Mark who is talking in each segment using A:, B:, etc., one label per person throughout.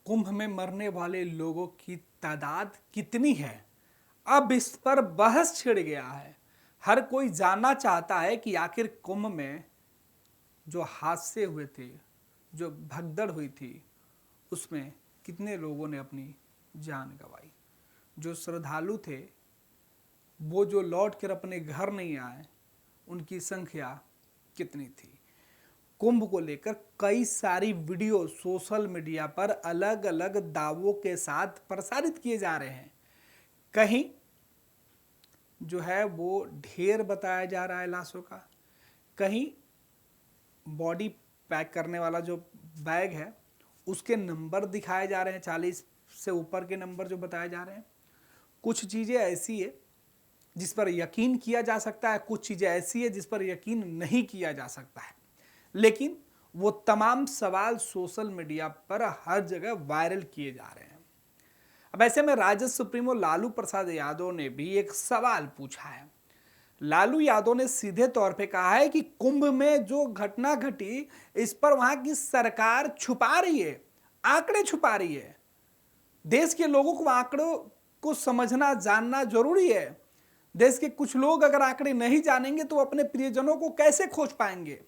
A: कुंभ में मरने वाले लोगों की तादाद कितनी है, अब इस पर बहस छिड़ गया है। हर कोई जानना चाहता है कि आखिर कुंभ में जो हादसे हुए थे, जो भगदड़ हुई थी, उसमें कितने लोगों ने अपनी जान गंवाई। जो श्रद्धालु थे वो जो लौट कर अपने घर नहीं आए, उनकी संख्या कितनी थी। कुंभ को लेकर कई सारी वीडियो सोशल मीडिया पर अलग अलग दावों के साथ प्रसारित किए जा रहे हैं। कहीं जो है वो ढेर बताया जा रहा है लाशों का, कहीं बॉडी पैक करने वाला जो बैग है उसके नंबर दिखाए जा रहे हैं, 40 से ऊपर के नंबर जो बताए जा रहे हैं। कुछ चीज़ें ऐसी है जिस पर यकीन किया जा सकता है, कुछ चीज़ें ऐसी है जिस पर यकीन नहीं किया जा सकता है, लेकिन वो तमाम सवाल सोशल मीडिया पर हर जगह वायरल किए जा रहे हैं। अब ऐसे में राजद सुप्रीमो लालू प्रसाद यादव ने भी एक सवाल पूछा है। लालू यादव ने सीधे तौर पे कहा है कि कुंभ में जो घटना घटी इस पर वहां की सरकार छुपा रही है, आंकड़े छुपा रही है। देश के लोगों को आंकड़ों को समझना जानना जरूरी है। देश के कुछ लोग अगर आंकड़े नहीं जानेंगे तो अपने प्रियजनों को कैसे खोज पाएंगे।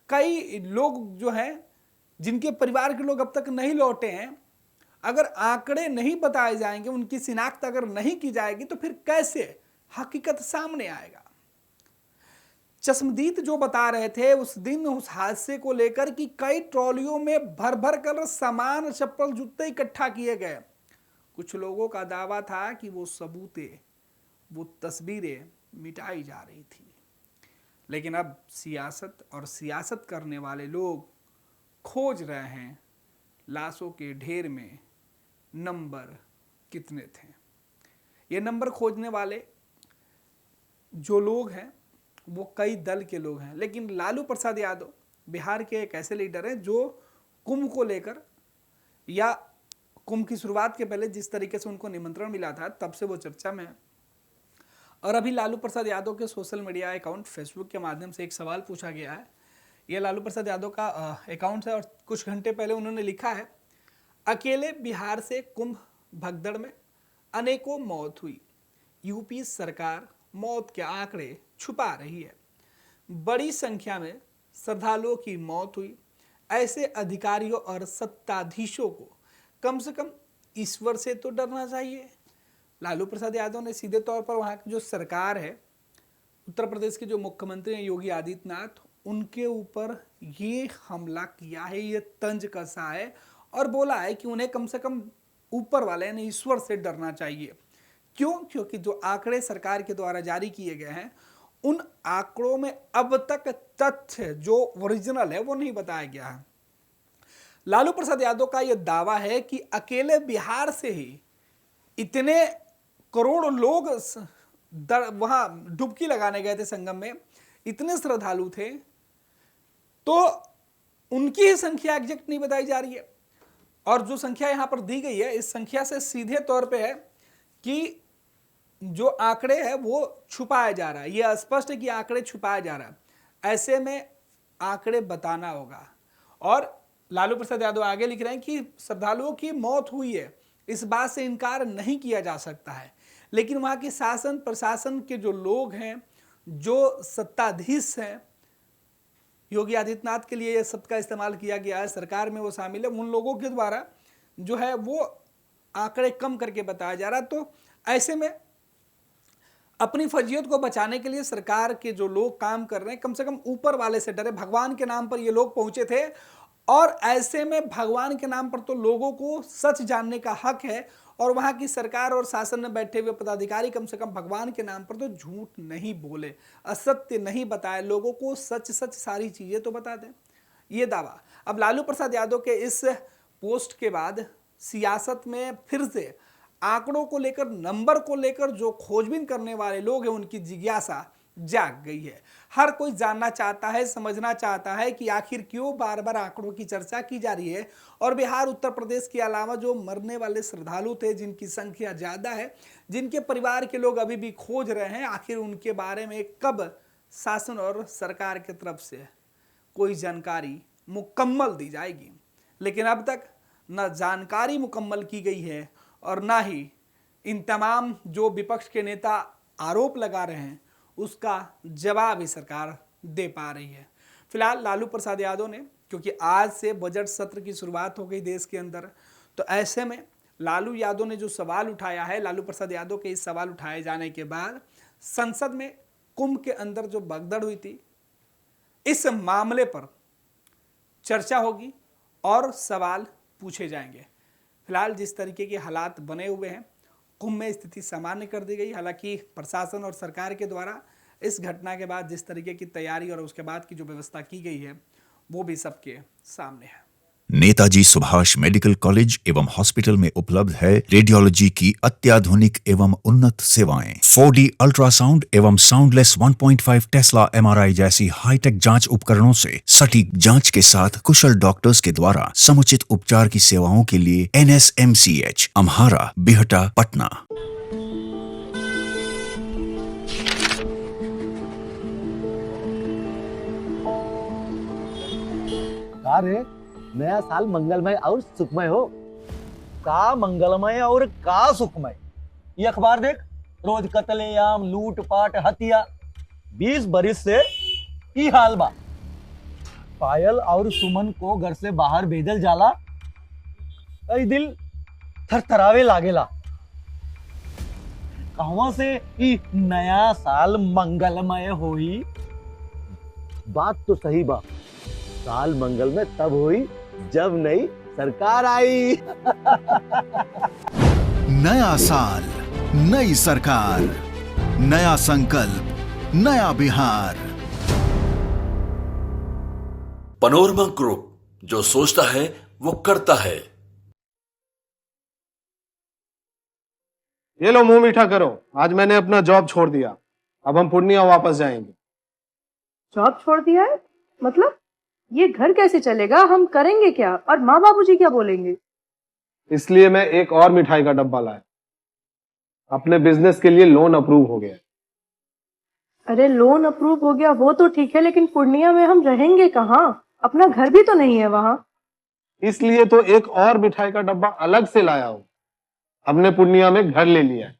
A: कई लोग जो हैं जिनके परिवार के लोग अब तक नहीं लौटे हैं, अगर आंकड़े नहीं बताए जाएंगे, उनकी शिनाख्त अगर नहीं की जाएगी तो फिर कैसे हकीकत सामने आएगा। चश्मदीद जो बता रहे थे उस दिन उस हादसे को लेकर कि कई ट्रॉलियों में भर भर कर सामान, चप्पल, जूते इकट्ठा किए गए। कुछ लोगों का दावा था कि वो सबूतें, वो तस्वीरें मिटाई जा रही थी। लेकिन अब सियासत और सियासत करने वाले लोग खोज रहे हैं लाशों के ढेर में नंबर कितने थे। ये नंबर खोजने वाले जो लोग हैं वो कई दल के लोग हैं, लेकिन लालू प्रसाद यादव बिहार के एक ऐसे लीडर हैं जो कुंभ को लेकर, या कुंभ की शुरुआत के पहले जिस तरीके से उनको निमंत्रण मिला था तब से वो चर्चा में है। और अभी लालू प्रसाद यादव के सोशल मीडिया अकाउंट फेसबुक के माध्यम से एक सवाल पूछा गया है। ये लालू प्रसाद यादव का अकाउंट है और कुछ घंटे पहले उन्होंने लिखा है, अकेले बिहार से कुंभ भगदड़ में अनेकों मौत हुई, यूपी सरकार मौत के आंकड़े छुपा रही है, बड़ी संख्या में श्रद्धालुओं की मौत हुई। ऐसे अधिकारियों और सत्ताधीशों को कम से कम ईश्वर से तो डरना चाहिए। लालू प्रसाद यादव ने सीधे तौर पर वहाँ की जो सरकार है, उत्तर प्रदेश के जो मुख्यमंत्री हैं योगी आदित्यनाथ, उनके ऊपर ये हमला किया है, ये तंज कसा है और बोला है कि उन्हें कम से कम ऊपर वाले यानी ईश्वर से डरना चाहिए। क्यों? क्योंकि जो आंकड़े सरकार के द्वारा जारी किए गए हैं उन आंकड़ों में अब तक तथ्य जो ओरिजिनल है वो नहीं बताया गया है। लालू प्रसाद यादव का यह दावा है कि अकेले बिहार से ही इतने करोड़ लोग वहां डुबकी लगाने गए थे संगम में, इतने श्रद्धालु थे, तो उनकी ही संख्या एग्जैक्ट नहीं बताई जा रही है। और जो संख्या यहां पर दी गई है इस संख्या से सीधे तौर पे है कि जो आंकड़े है वो छुपाया जा रहा है। यह स्पष्ट है कि आंकड़े छुपाया जा रहा है। ऐसे में आंकड़े बताना होगा। और लालू प्रसाद यादव आगे लिख रहे हैं कि श्रद्धालुओं की मौत हुई है, इस बात से इनकार नहीं किया जा सकता है, लेकिन वहां के शासन प्रशासन के जो लोग हैं, जो सत्ताधीश हैं, योगी आदित्यनाथ के लिए यह शब्द का इस्तेमाल किया गया है, सरकार में वो शामिल है, उन लोगों के द्वारा जो है वो आंकड़े कम करके बताया जा रहा है। तो ऐसे में अपनी फर्जियत को बचाने के लिए सरकार के जो लोग काम कर रहे हैं कम से कम ऊपर वाले से डरे। भगवान के नाम पर ये लोग पहुंचे थे और ऐसे में भगवान के नाम पर तो लोगों को सच जानने का हक है और वहां की सरकार और शासन में बैठे हुए पदाधिकारी कम से कम भगवान के नाम पर तो झूठ नहीं बोले, असत्य नहीं बताए, लोगों को सच सच सारी चीजें तो बता दें। ये दावा अब लालू प्रसाद यादव के इस पोस्ट के बाद सियासत में फिर से आंकड़ों को लेकर, नंबर को लेकर जो खोजबीन करने वाले लोग हैं उनकी जिज्ञासा जाग गई है। हर कोई जानना चाहता है, समझना चाहता है कि आखिर क्यों बार बार आंकड़ों की चर्चा की जा रही है और बिहार, उत्तर प्रदेश के अलावा जो मरने वाले श्रद्धालु थे जिनकी संख्या ज्यादा है, जिनके परिवार के लोग अभी भी खोज रहे हैं, आखिर उनके बारे में कब शासन और सरकार की तरफ से कोई जानकारी मुकम्मल दी जाएगी। लेकिन अब तक न जानकारी मुकम्मल की गई है और ना ही इन तमाम जो विपक्ष के नेता आरोप लगा रहे हैं उसका जवाब ही सरकार दे पा रही है। फिलहाल लालू प्रसाद यादव ने, क्योंकि आज से बजट सत्र की शुरुआत हो गई देश के अंदर, तो ऐसे में लालू यादव ने जो सवाल उठाया है, लालू प्रसाद यादव के इस सवाल उठाए जाने के बाद संसद में कुंभ के अंदर जो भगदड़ हुई थी, इस मामले पर चर्चा होगी और सवाल पूछे जाएंगे। फिलहाल जिस तरीके के हालात बने हुए हैं, कुंभ में स्थिति सामान्य कर दी गई। हालांकि प्रशासन और सरकार के द्वारा इस घटना के बाद जिस तरीके की तैयारी और उसके बाद की जो व्यवस्था की गई है वो भी सबके सामने है।
B: नेताजी सुभाष मेडिकल कॉलेज एवं हॉस्पिटल में उपलब्ध है रेडियोलॉजी की अत्याधुनिक एवं उन्नत सेवाएं। 4D अल्ट्रासाउंड एवं साउंडलेस 1.5 टेस्ला MRI जैसी हाईटेक जांच उपकरणों से सटीक जांच के साथ कुशल डॉक्टर्स के द्वारा समुचित उपचार की सेवाओं के लिए NSMCH, अम्हारा, बिहटा, पटना।
C: अरे नया साल मंगलमय और सुखमय हो। का मंगलमय और का सुखमय। ये अखबार देख, रोज कत्लेआम, लूट पाट, हत्या। 20 बरिस से ई हाल बा। पायल और सुमन को घर से बाहर भेजल जाला, कई दिल थरथरावे लागेला। कहवा से ई नया साल मंगलमय होई। बात तो सही बा, साल मंगल में तब हुई जब नई सरकार आई।
D: नया साल, नई सरकार, नया संकल्प, नया बिहार।
E: पैनोरमा ग्रुप, जो सोचता है वो करता है।
F: ये लो मुंह मीठा करो, आज मैंने अपना जॉब छोड़ दिया। अब हम पूर्णिया वापस जाएंगे।
G: जॉब छोड़ दिया है? मतलब ये घर कैसे चलेगा? हम करेंगे क्या? और माँ बाबूजी क्या बोलेंगे?
F: इसलिए मैं एक और मिठाई का डब्बा लाया। अपने बिजनेस के लिए लोन अप्रूव हो गया।
G: अरे लोन अप्रूव हो गया वो तो ठीक है, लेकिन पूर्णिया में हम रहेंगे कहाँ? अपना घर भी तो नहीं है वहाँ।
F: इसलिए तो एक और मिठाई का डब्बा अलग से लाया हूँ। हमने पूर्णिया में घर ले लिया है,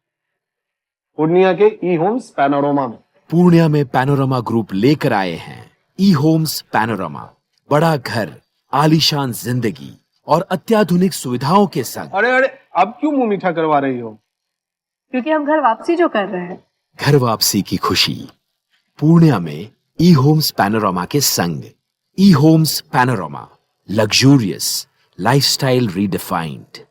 F: पूर्णिया के ई होम्स पैनोरमा में।
H: पूर्णिया में पैनोरमा ग्रुप लेकर आए हैं ई होम्स पैनोरमा। बड़ा घर, आलीशान जिंदगी और अत्याधुनिक सुविधाओं के संग।
F: अरे अरे, अब क्यों मुंह मीठा करवा रही हो?
G: क्योंकि हम घर वापसी जो कर रहे हैं।
H: घर वापसी की खुशी पूर्णिया में ई होम्स पैनोरमा के संग। ई Homes Panorama, luxurious lifestyle redefined.